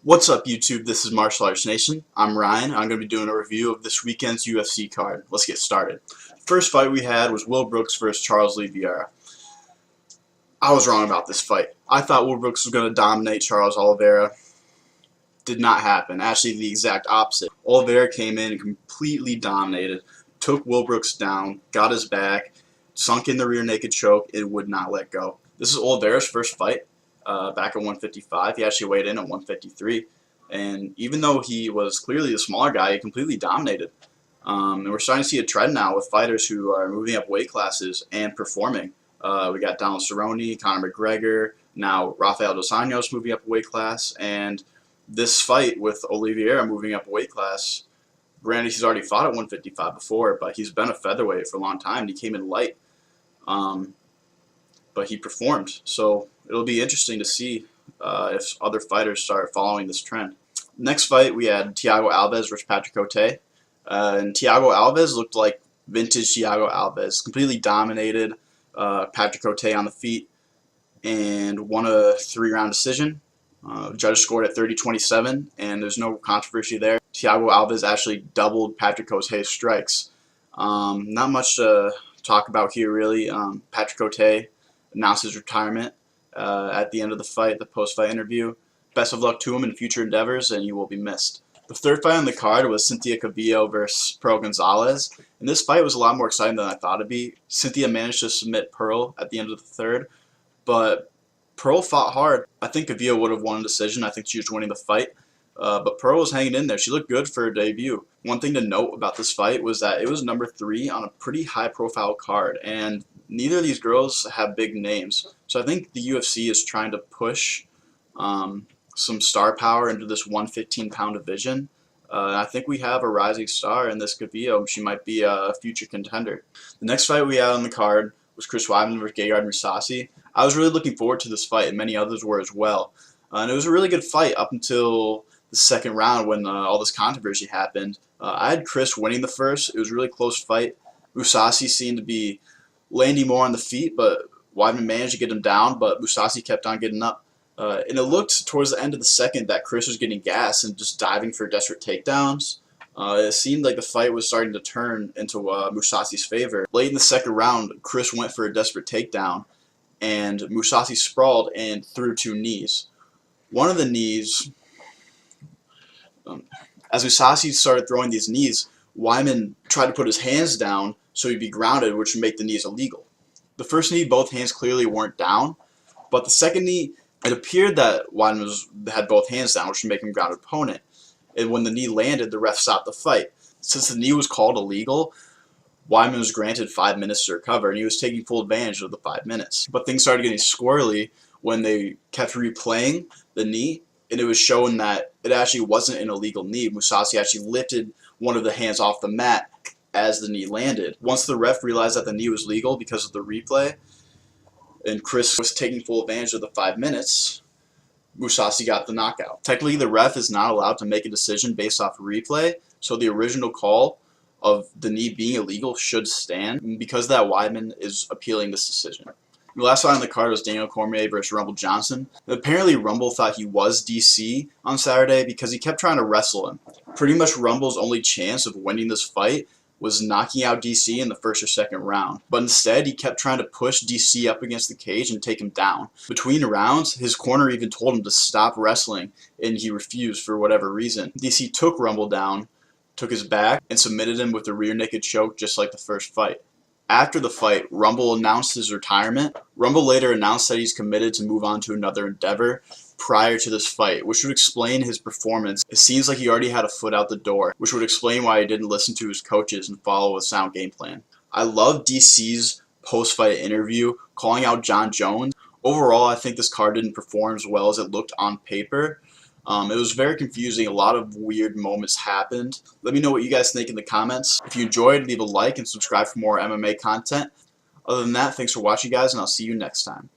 What's up, YouTube? This is Martial Arts Nation. I'm Ryan. I'm going to be doing a review of this weekend's UFC card. Let's get started. First fight we had was Will Brooks versus Charles Oliveira. I was wrong about this fight. I thought Will Brooks was going to dominate Charles Oliveira. Did not happen. Actually, the exact opposite. Oliveira came in and completely dominated, took Will Brooks down, got his back, sunk in the rear naked choke, and would not let go. This is Oliveira's first fight. Back at 155. He actually weighed in at 153. And even though he was clearly the smaller guy, he completely dominated. And we're starting to see a trend now with fighters who are moving up weight classes and performing. We got Donald Cerrone, Conor McGregor, now Rafael dos Anjos moving up a weight class. And this fight with Oliveira moving up a weight class, granted he's already fought at 155 before, but he's been a featherweight for a long time. And he came in light. But he performed. So it'll be interesting to see if other fighters start following this trend. Next fight, we had Thiago Alves versus Patrick Cote. And Thiago Alves looked like vintage Thiago Alves. Completely dominated Patrick Cote on the feet and won a 3-round decision. Judges scored at 30-27, and there's no controversy there. Thiago Alves actually doubled Patrick Cote's strikes. Not much to talk about here, really. Patrick Cote announced his retirement at the end of the fight, the post-fight interview. Best of luck to him in future endeavors, and you will be missed. The third fight on the card was Cynthia Calvillo versus Pearl Gonzalez, and this fight was a lot more exciting than I thought it'd be. Cynthia managed to submit Pearl at the end of the third, but Pearl fought hard. I think Calvillo would have won a decision. I think she was winning the fight, but Pearl was hanging in there. She looked good for her debut. One thing to note about this fight was that it was number 3 on a pretty high-profile card, and neither of these girls have big names. So I think the UFC is trying to push some star power into this 115-pound division. I think we have a rising star in this Calvillo. She might be a future contender. The next fight we had on the card was Chris Weidman versus Gegard Mousasi. I was really looking forward to this fight, and many others were as well. And it was a really good fight up until the second round when all this controversy happened. I had Chris winning the first. It was a really close fight. Mousasi seemed to be landing more on the feet, but Weidman managed to get him down, but Mousasi kept on getting up. And it looked towards the end of the second that Chris was getting gas and just diving for desperate takedowns. It seemed like the fight was starting to turn into Mousasi's favor. Late in the second round, Chris went for a desperate takedown, and Mousasi sprawled and threw 2 knees. One of the knees, as Mousasi started throwing these knees, Weidman tried to put his hands down so he'd be grounded, which would make the knees illegal. The first knee, both hands clearly weren't down, but the second knee, it appeared that Weidman had both hands down, which would make him grounded opponent. And when the knee landed, the ref stopped the fight. Since the knee was called illegal, Weidman was granted 5 minutes to recover, and he was taking full advantage of the 5 minutes. But things started getting squirrely when they kept replaying the knee, and it was shown that it actually wasn't an illegal knee. Mousasi actually lifted one of the hands off the mat as the knee landed. Once the ref realized that the knee was legal because of the replay, and Chris was taking full advantage of the 5 minutes, Mousasi got the knockout. Technically, the ref is not allowed to make a decision based off replay, so the original call of the knee being illegal should stand. And because of that, Weidman is appealing this decision. The last fight on the card was Daniel Cormier versus Rumble Johnson. Apparently, Rumble thought he was DC on Saturday because he kept trying to wrestle him. Pretty much Rumble's only chance of winning this fight was knocking out DC in the first or second round. But instead, he kept trying to push DC up against the cage and take him down. Between rounds, his corner even told him to stop wrestling, and he refused for whatever reason. DC took Rumble down, took his back, and submitted him with a rear naked choke just like the first fight. After the fight, Rumble announced his retirement. Rumble later announced that he's committed to move on to another endeavor prior to this fight, which would explain his performance. It seems like he already had a foot out the door, which would explain why he didn't listen to his coaches and follow a sound game plan. I love DC's post-fight interview calling out John Jones. Overall, I think this card didn't perform as well as it looked on paper. It was very confusing. A lot of weird moments happened. Let me know what you guys think in the comments. If you enjoyed, leave a like and subscribe for more MMA content. Other than that, thanks for watching, guys, and I'll see you next time.